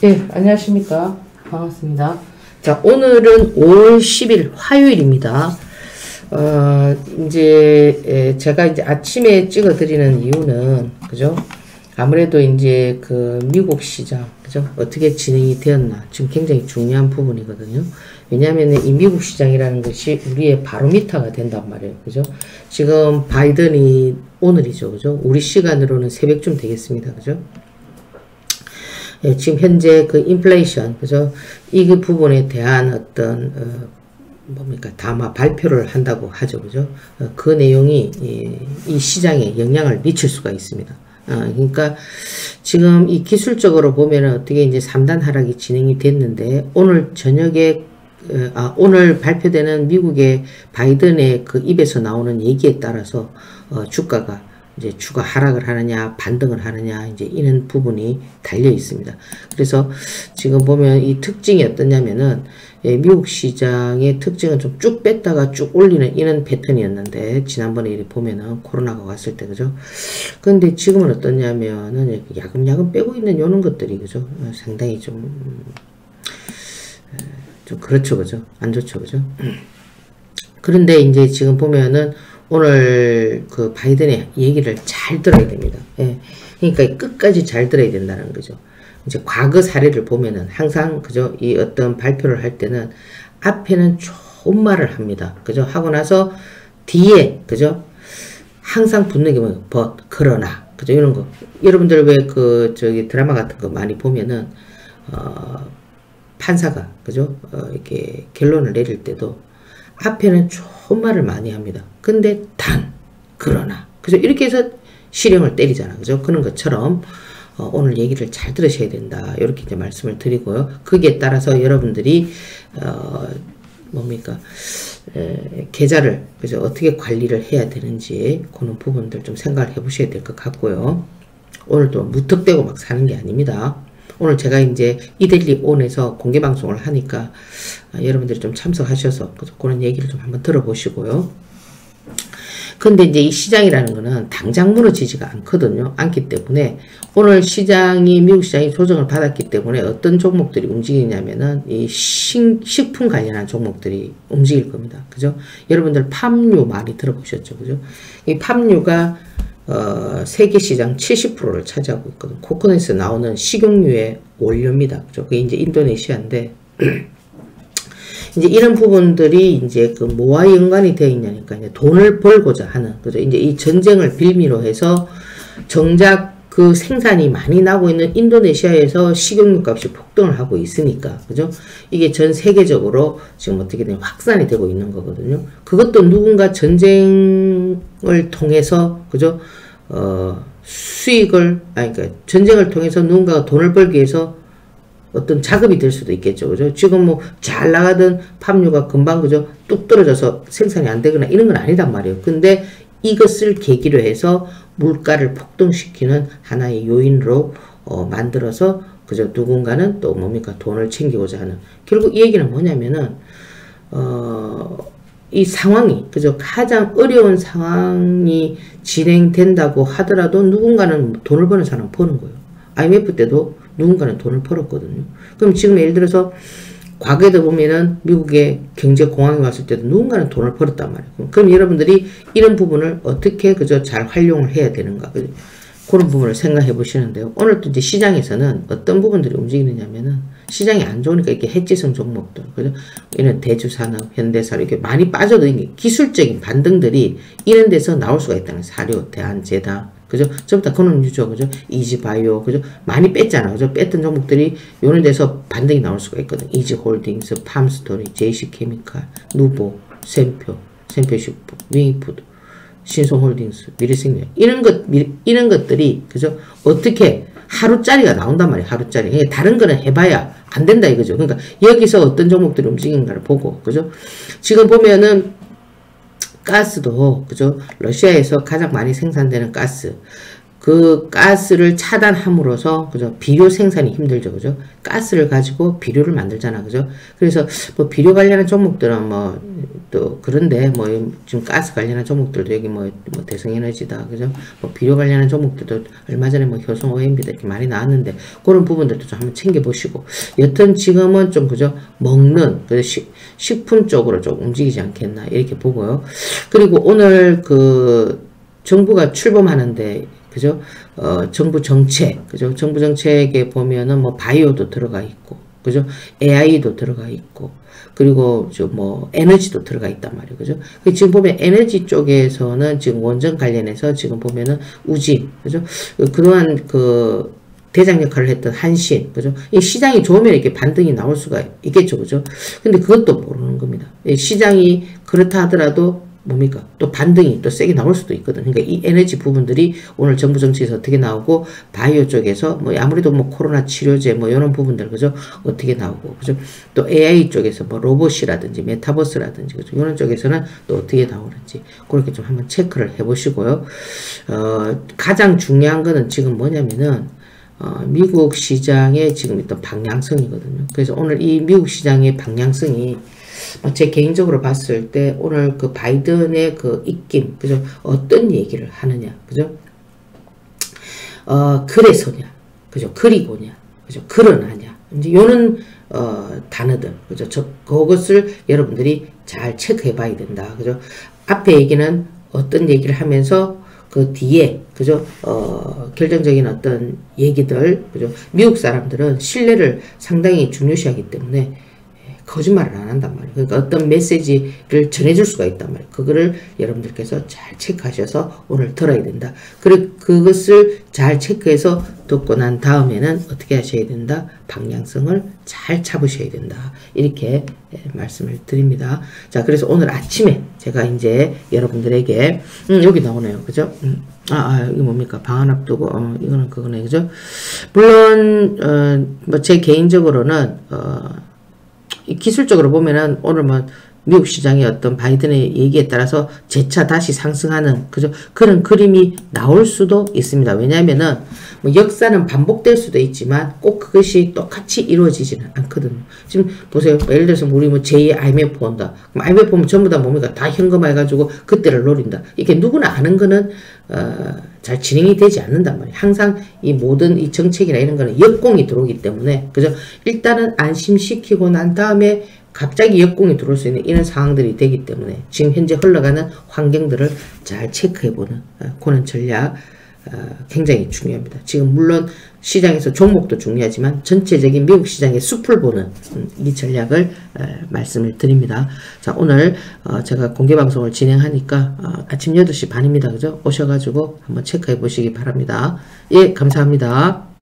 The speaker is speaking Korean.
네, 안녕하십니까. 반갑습니다. 자, 오늘은 5월 10일 화요일입니다. 제가 이제 아침에 찍어 드리는 이유는, 그죠? 아무래도 이제 그 미국 시장, 그죠? 어떻게 진행이 되었나. 지금 굉장히 중요한 부분이거든요. 왜냐하면 이 미국 시장이라는 것이 우리의 바로미터가 된단 말이에요. 그죠? 지금 바이든이 오늘이죠. 그죠? 우리 시간으로는 새벽쯤 되겠습니다. 그죠? 예, 지금 현재 그 인플레이션, 그죠? 이 부분에 대한 어떤, 다마 발표를 한다고 하죠. 그죠? 그 내용이 이 시장에 영향을 미칠 수가 있습니다. 그러니까 지금 이 기술적으로 보면은 어떻게 이제 3단 하락이 진행이 됐는데 오늘 저녁에 오늘 발표되는 미국의 바이든의 그 입에서 나오는 얘기에 따라서 주가가 이제 주가 하락을 하느냐 반등을 하느냐 이제 이런 부분이 달려 있습니다. 그래서 지금 보면 이 특징이 어떠냐면은 미국 시장의 특징은 좀 쭉 뺐다가 쭉 올리는 이런 패턴이었는데 지난번에 이렇게 보면은 코로나가 왔을 때 그죠. 근데 지금은 어떠냐면은 야금야금 빼고 있는 요런 것들이 그죠. 상당히 좀 그렇죠 그죠. 안 좋죠 그죠. 그런데 이제 지금 보면은 오늘 그 바이든의 얘기를 잘 들어야 됩니다. 예. 그러니까 끝까지 잘 들어야 된다는 거죠. 이제 과거 사례를 보면은 항상 그죠 이 어떤 발표를 할 때는 앞에는 좋은 말을 합니다. 그죠 하고 나서 뒤에 그죠 항상 붙는 게 뭐예요? but 그러나 그죠 이런 거 여러분들 왜 그 저기 드라마 같은 거 많이 보면은 판사가 그죠 이렇게 결론을 내릴 때도 앞에는 좋은 말을 많이 합니다. 근데 그러나 그죠 이렇게 해서 실형을 때리잖아. 그죠 그런 것처럼 오늘 얘기를 잘 들으셔야 된다. 이렇게 이제 말씀을 드리고요. 거기에 따라서 여러분들이 계좌를 그죠 어떻게 관리를 해야 되는지 그런 부분들 좀 생각을 해보셔야 될 것 같고요. 오늘도 무턱대고 막 사는 게 아닙니다. 오늘 제가 이제 이데일리 온에서 공개 방송을 하니까 여러분들이 좀 참석하셔서 그런 얘기를 좀 한번 들어보시고요. 근데 이제 이 시장이라는 거는 당장 무너지지가 않기 때문에 오늘 시장이 미국 시장이 조정을 받았기 때문에 어떤 종목들이 움직이냐면은 이 식품 관련한 종목들이 움직일 겁니다. 그죠? 여러분들 팜유 많이 들어보셨죠? 그죠? 이 팜유가 세계 시장 70%를 차지하고 있거든. 코코넛에서 나오는 식용유의 원료입니다. 그죠? 그게 이제 인도네시아인데, 이제 이런 부분들이 이제 그 뭐와 연관이 되어 있냐니까, 이제 돈을 벌고자 하는, 그죠? 이제 이 전쟁을 빌미로 해서 정작 그 생산이 많이 나고 있는 인도네시아에서 식용유 값이 폭등을 하고 있으니까, 그죠? 이게 전 세계적으로 지금 어떻게 되면 확산이 되고 있는 거거든요. 그것도 누군가 전쟁을 통해서, 그죠? 그러니까 전쟁을 통해서 누군가가 돈을 벌기 위해서 어떤 자금이 될 수도 있겠죠. 그죠? 지금 뭐 잘 나가던 팜유가 금방 그죠? 뚝 떨어져서 생산이 안 되거나 이런 건 아니단 말이에요. 근데 이것을 계기로 해서 물가를 폭등시키는 하나의 요인으로 만들어서 그죠? 누군가는 또 돈을 챙기고자 하는 결국 이 얘기는 뭐냐면은 이 상황이 그죠? 가장 어려운 상황이 진행된다고 하더라도 누군가는 돈을 버는 사람은 버는 거예요. IMF 때도 누군가는 돈을 벌었거든요. 그럼 지금 예를 들어서 과거에도 보면은 미국의 경제 공황이 왔을 때도 누군가는 돈을 벌었단 말이에요. 그럼 여러분들이 이런 부분을 어떻게 그저 잘 활용을 해야 되는가. 그죠? 그런 부분을 생각해 보시는데요. 오늘 또 이제 시장에서는 어떤 부분들이 움직이느냐면은 시장이 안 좋으니까 이렇게 해지성 종목들, 그죠? 이런 대주산업, 현대사료 이렇게 많이 빠져도 이게 기술적인 반등들이 이런 데서 나올 수가 있다는 사료, 대한제다, 그죠? 전부 다 그런 유죠, 그죠? 이지바이오, 그죠? 많이 뺐잖아, 그죠? 뺐던 종목들이 이런 데서 반등이 나올 수가 있거든. 이지홀딩스, 팜스토리, 제이씨케미칼, 누보, 샘표식품, 윙푸드. 신성홀딩스, 미래생명 이런 것들이 그죠 어떻게 하루짜리가 나온단 말이에요. 하루짜리. 다른 거는 해봐야 안 된다 이거죠. 그러니까 여기서 어떤 종목들이 움직이는가를 보고 그죠. 지금 보면은 가스도 그죠 러시아에서 가장 많이 생산되는 가스 그 가스를 차단함으로써 그죠? 비료 생산이 힘들죠. 그죠? 가스를 가지고 비료를 만들잖아. 그죠? 그래서 뭐 비료 관련한 종목들은 뭐 또 그런데 뭐 지금 가스 관련한 종목들도 여기 뭐 대성에너지다. 그죠? 뭐 비료 관련한 종목들도 얼마 전에 뭐 효성 OMB다 이렇게 많이 나왔는데 그런 부분들도 좀 한번 챙겨 보시고 여튼 지금은 좀 그죠? 먹는 그 식품 쪽으로 좀 움직이지 않겠나 이렇게 보고요. 그리고 오늘 그 정부가 출범하는데 그죠? 정부 정책, 그죠? 정부 정책에 보면은 뭐 바이오도 들어가 있고, 그죠? AI도 들어가 있고, 그리고 뭐 에너지도 들어가 있단 말이에요, 그죠? 지금 보면 에너지 쪽에서는 지금 원전 관련해서 지금 보면은 우진, 그죠? 그동안 그 대장 역할을 했던 한신, 그죠? 이 시장이 좋으면 이렇게 반등이 나올 수가 있겠죠, 그죠? 근데 그것도 모르는 겁니다. 시장이 그렇다 하더라도 뭡니까? 또 반등이 또 세게 나올 수도 있거든. 그러니까 이 에너지 부분들이 오늘 정부 정책에서 어떻게 나오고, 바이오 쪽에서 뭐 아무래도 뭐 코로나 치료제 뭐 이런 부분들, 그죠? 어떻게 나오고, 그죠? 또 AI 쪽에서 뭐 로봇이라든지 메타버스라든지, 그죠? 이런 쪽에서는 또 어떻게 나오는지, 그렇게 좀 한번 체크를 해보시고요. 가장 중요한 거는 지금 뭐냐면은, 미국 시장의 지금 있던 방향성이거든요. 그래서 오늘 이 미국 시장의 방향성이 제 개인적으로 봤을 때 오늘 그 바이든의 그 입김, 그죠? 어떤 얘기를 하느냐, 그죠? 그래서냐, 그죠? 그리고냐, 그죠? 그러나냐, 이제 요런 단어들, 그죠? 그것을 여러분들이 잘 체크해 봐야 된다, 그죠? 앞에 얘기는 어떤 얘기를 하면서 그 뒤에, 그죠? 결정적인 어떤 얘기들, 그죠? 미국 사람들은 신뢰를 상당히 중요시하기 때문에 거짓말을 안 한단 말이에요. 그러니까 어떤 메시지를 전해줄 수가 있단 말이에요. 그거를 여러분들께서 잘 체크하셔서 오늘 들어야 된다. 그리고 그것을 잘 체크해서 듣고 난 다음에는 어떻게 하셔야 된다? 방향성을 잘 잡으셔야 된다. 이렇게 말씀을 드립니다. 자, 그래서 오늘 아침에 제가 이제 여러분들에게 여기 나오네요. 그죠? 이거 뭡니까? 방한 앞두고 이거는 그거네. 그죠? 물론 뭐 제 개인적으로는 기술적으로 보면은 오늘 뭐 미국 시장의 어떤 바이든의 얘기에 따라서 재차 다시 상승하는 그죠? 그런 그림이 나올 수도 있습니다. 왜냐하면은 뭐 역사는 반복될 수도 있지만 꼭 그것이 똑같이 이루어지지는 않거든요. 지금 보세요. 예를 들어서 우리 뭐 제2의 IMF 온다. 그럼 IMF 보면 전부 다 뭡니까? 다 현금화해가지고 그때를 노린다. 이게 누구나 아는 거는 잘 진행이 되지 않는단 말이에요. 항상 이 모든 이 정책이나 이런 거는 역공이 들어오기 때문에 그죠? 일단은 안심시키고 난 다음에 갑자기 역공이 들어올 수 있는 이런 상황들이 되기 때문에 지금 현재 흘러가는 환경들을 잘 체크해보는 그런 전략 굉장히 중요합니다. 지금 물론 시장에서 종목도 중요하지만 전체적인 미국 시장의 숲을 보는 이 전략을 말씀을 드립니다. 자, 오늘 제가 공개방송을 진행하니까 아침 8시 반입니다. 그죠? 오셔가지고 한번 체크해 보시기 바랍니다. 예, 감사합니다.